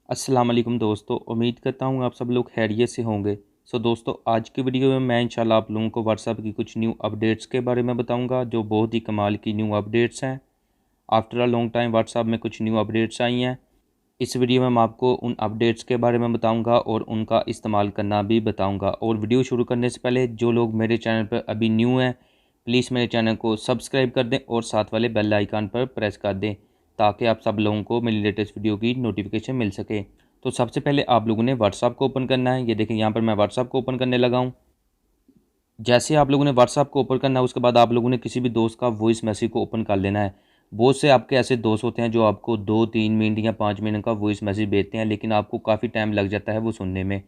अस्सलाम वालेकुम दोस्तों, उम्मीद करता हूँ आप सब लोग खैरियत से होंगे। दोस्तों, आज की वीडियो में मैं इंशाल्लाह आप लोगों को व्हाट्सएप की कुछ न्यू अपडेट्स के बारे में बताऊंगा जो बहुत ही कमाल की न्यू अपडेट्स हैं। After a long time WhatsApp में कुछ न्यू अपडेट्स आई हैं। इस वीडियो में मैं आपको उन अपडेट्स के बारे में बताऊंगा और उनका इस्तेमाल करना भी बताऊंगा। और वीडियो शुरू करने से पहले जो लोग मेरे चैनल पर अभी न्यू हैं, प्लीज़ मेरे चैनल को सब्सक्राइब कर दें और साथ वाले बेल आइकन पर प्रेस कर दें ताकि आप सब लोगों को मेरी लेटेस्ट वीडियो की नोटिफिकेशन मिल सके। तो सबसे पहले आप लोगों ने व्हाट्सएप को ओपन करना है। ये देखें, यहाँ पर मैं व्हाट्सएप को ओपन करने लगा हूँ। जैसे आप लोगों ने व्हाट्सएप को ओपन करना है, उसके बाद आप लोगों ने किसी भी दोस्त का वॉइस मैसेज को ओपन कर लेना है। बहुत से आपके ऐसे दोस्त होते हैं जो आपको 2-3 मिनट या 5 मिनट का वॉइस मैसेज भेजते हैं, लेकिन आपको काफ़ी टाइम लग जाता है वो सुनने में।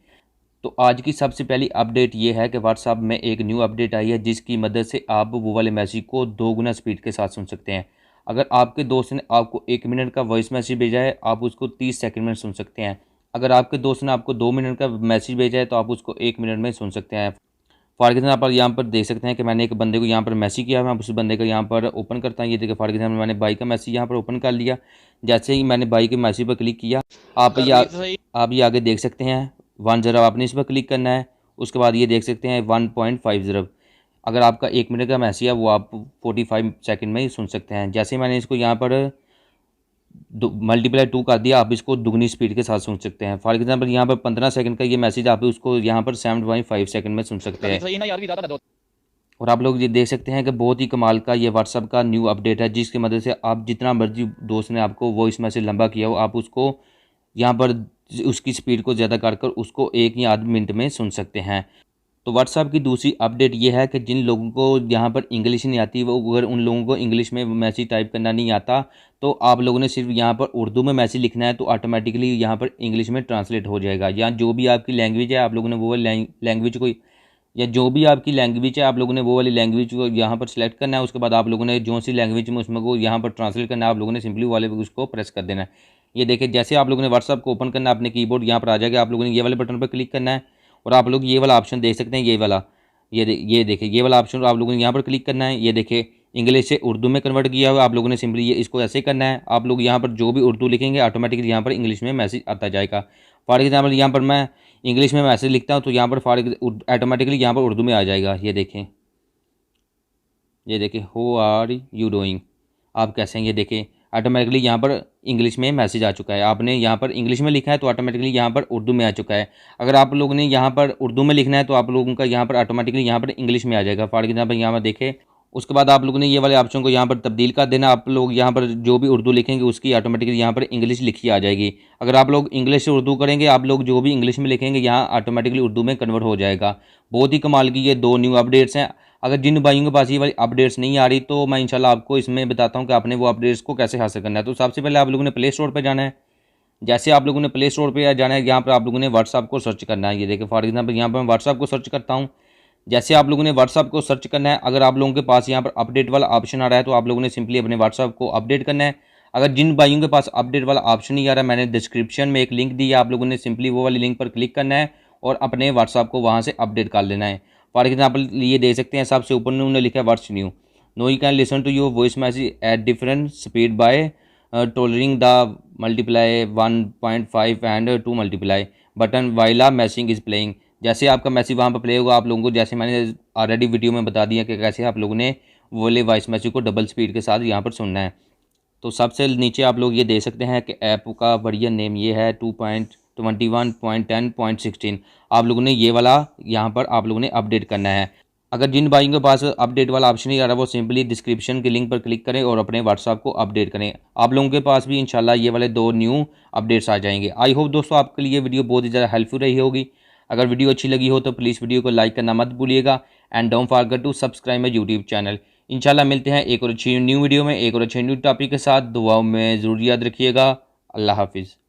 तो आज की सबसे पहली अपडेट ये है कि व्हाट्सएप में एक न्यू अपडेट आई है जिसकी मदद से आप वो वाले मैसेज को 2 गुना स्पीड के साथ सुन सकते हैं। अगर आपके दोस्त ने आपको 1 मिनट का वॉइस मैसेज भेजा है, आप उसको 30 सेकंड में सुन सकते हैं। अगर आपके दोस्त ने आपको 2 मिनट का मैसेज भेजा है तो आप उसको 1 मिनट में सुन सकते हैं। फॉर एग्जाम्पल आप यहाँ पर देख सकते हैं कि मैंने एक बंदे को यहाँ पर मैसेज किया, मैं उस बंदे का यहाँ पर ओपन करता हूँ। ये देखिए, फॉर एग्जाम्पल मैंने भाई का मैसेज यहाँ पर ओपन कर लिया। जैसे ही मैंने भाई के मैसेज पर क्लिक किया, आप ये आगे देख सकते हैं 10, आपने इस पर क्लिक करना है। उसके बाद ये देख सकते हैं 1.50। अगर आपका 1 मिनट का मैसेज है वो आप 45 सेकंड में ही सुन सकते हैं। जैसे ही मैंने इसको यहाँ पर मल्टीप्लाई 2 कर दिया, आप इसको दुगनी स्पीड के साथ सुन सकते हैं। फॉर एग्जांपल यहाँ पर 15 सेकंड का ये मैसेज आप उसको यहाँ पर 7.5 सेकंड में सुन सकते हैं। और आप लोग ये देख सकते हैं कि बहुत ही कमाल का ये व्हाट्सअप का न्यू अपडेट है जिसकी मदद से आप जितना मर्जी दोस्त ने आपको वॉइस मैसेज लंबा किया हो, आप उसको यहाँ पर उसकी स्पीड को ज़्यादा कर उसको 1 या आध मिनट में सुन सकते हैं। तो व्हाट्सएप की दूसरी अपडेट ये है कि जिन लोगों को यहाँ पर इंग्लिश नहीं आती, वो अगर उन लोगों को इंग्लिश में मैसेज टाइप करना नहीं आता, तो आप लोगों ने सिर्फ यहाँ पर उर्दू में मैसेज लिखना है तो ऑटोमेटिकली यहाँ पर इंग्लिश में ट्रांसलेट हो जाएगा। या जो भी आपकी लैंग्वेज है, आप लोगों ने वो वाली लैंग्वेज को, या जो भी आपकी लैंग्वेज है आप लोगों ने वो वाली लैंग्वेज को यहाँ पर सिलेक्ट करना है। उसके बाद आप लोगों ने जो सी लैंग्वेज में उसमें को यहाँ पर ट्रांसलेट करना है, आप लोगों ने सिंपली वाले उसको प्रेस कर देना है। ये देखिए, जैसे आप लोगों ने व्हाट्सएप को ओपन करना है, अपने कीबोर्ड यहाँ पर आ जाएगा, आप लोगों ने ये वाले बटन पर क्लिक करना है और आप लोग ये वाला ऑप्शन देख सकते हैं, ये वाला, ये देखिए, ये वाला ऑप्शन आप लोगों ने यहाँ पर क्लिक करना है। ये देखिए, इंग्लिश से उर्दू में कन्वर्ट किया हुआ, आप लोगों ने सिंपली ये इसको ऐसे करना है। आप लोग यहाँ पर जो भी उर्दू लिखेंगे ऑटोमेटिकली यहाँ पर इंग्लिश में मैसेज आता जाएगा। फॉर एग्जाम्पल यहाँ पर मैं इंग्लिश में मैसेज लिखता हूँ तो यहाँ पर ऑटोमेटिकली यहाँ पर उर्दू में आ जाएगा। ये देखें, ये देखें, हु आर यू डूइंग, आप कैसे हैं। ये देखें, ऑटोमेटिकली यहाँ पर इंग्लिश में मैसेज आ चुका है। आपने यहाँ पर इंग्लिश में लिखा है तो ऑटोमेटिकली यहाँ पर उर्दू में आ चुका है। अगर आप लोगों ने यहाँ पर उर्दू में लिखना है तो आप लोगों का यहाँ पर ऑटोमेटिकली यहाँ पर इंग्लिश में आ जाएगा। फॉर एग्जाम्पल यहाँ पर देखें, उसके बाद आप लोगों ने ये वाले ऑप्शन को यहाँ पर तब्दील कर देना। आप लोग यहाँ पर जो भी उर्दू लिखेंगे उसकी ऑटोमेटिकली यहाँ पर इंग्लिश लिखी आ जाएगी। अगर आप लोग इंग्लिश से उर्दू करेंगे, आप लोग जो भी इंग्लिश में लिखेंगे यहाँ ऑटोमेटिकली उर्दू में कन्वर्ट हो जाएगा। बहुत ही कमाल की ये 2 न्यू अपडेट्स हैं। अगर जिन भाइयों के पास ये वाली अपडेट्स नहीं आ रही तो मैं इंशाल्लाह आपको इसमें बताता हूँ कि आपने वो अपडेट्स को कैसे हासिल करना है। तो सबसे पहले आप लोगों ने प्ले स्टोर पर जाना है। जैसे आप लोगों ने प्ले स्टोर पर जाना है, यहाँ पर आप लोगों ने व्हाट्सएप को सर्च करना है। ये देखिए, फॉर एग्जाम्पल यहाँ पर मैं व्हाट्सएप को सर्च करता हूँ। जैसे आप लोगों ने व्हाट्सएप को सर्च करना है, अगर आप लोगों के पास यहाँ पर अपडेट वाला ऑप्शन आ रहा है तो आप लोगों ने सिंपली अपने व्हाट्सएप को अपडेट करना है। अगर जिन भाइयों के पास अपडेट वाला ऑप्शन नहीं आ रहा है, मैंने डिस्क्रिप्शन में एक लिंक दी है, आप लोगों ने सिंपली वो वाली लिंक पर क्लिक करना है और अपने व्हाट्सएप को वहाँ से अपडेट कर लेना है। फॉर एग्जाम्पल ये देख सकते हैं, सबसे ऊपर उन्होंने लिखा है what's new, no you can listen to your voice message at different speed by toggling the multiply 1.5 and 2 multiply button while a messaging is playing. जैसे आपका मैसेज वहाँ पर प्ले होगा, आप लोगों को जैसे मैंने ऑलरेडी वीडियो में बता दिया कि कैसे आप लोगों ने वो वाले वॉइस मैसेज को डबल स्पीड के साथ यहाँ पर सुनना है। तो सबसे नीचे आप लोग ये देख सकते हैं कि ऐप का वर्जन नेम ये है 2.21.10.16। आप लोगों ने ये वाला यहाँ पर आप लोगों ने अपडेट करना है। अगर जिन भाइयों के पास अपडेट वाला ऑप्शन नहीं आ रहा, वो सिंपली डिस्क्रिप्शन के लिंक पर क्लिक करें और अपने व्हाट्सएप को अपडेट करें। आप लोगों के पास भी इंशाल्लाह ये वाले 2 न्यू अपडेट्स आ जाएंगे। आई होप दोस्तों आपके लिए वीडियो बहुत ही ज़्यादा हेल्पफुल रही होगी। अगर वीडियो अच्छी लगी हो तो प्लीज़ वीडियो को लाइक करना मत भूलिएगा and don't forget to subscribe my YouTube channel. इंशाल्लाह मिलते हैं एक और अच्छी न्यू वीडियो में, एक और अच्छे न्यू टॉपिक के साथ। दुआओं में ज़रूर याद रखिएगा। अल्लाह हाफिज़।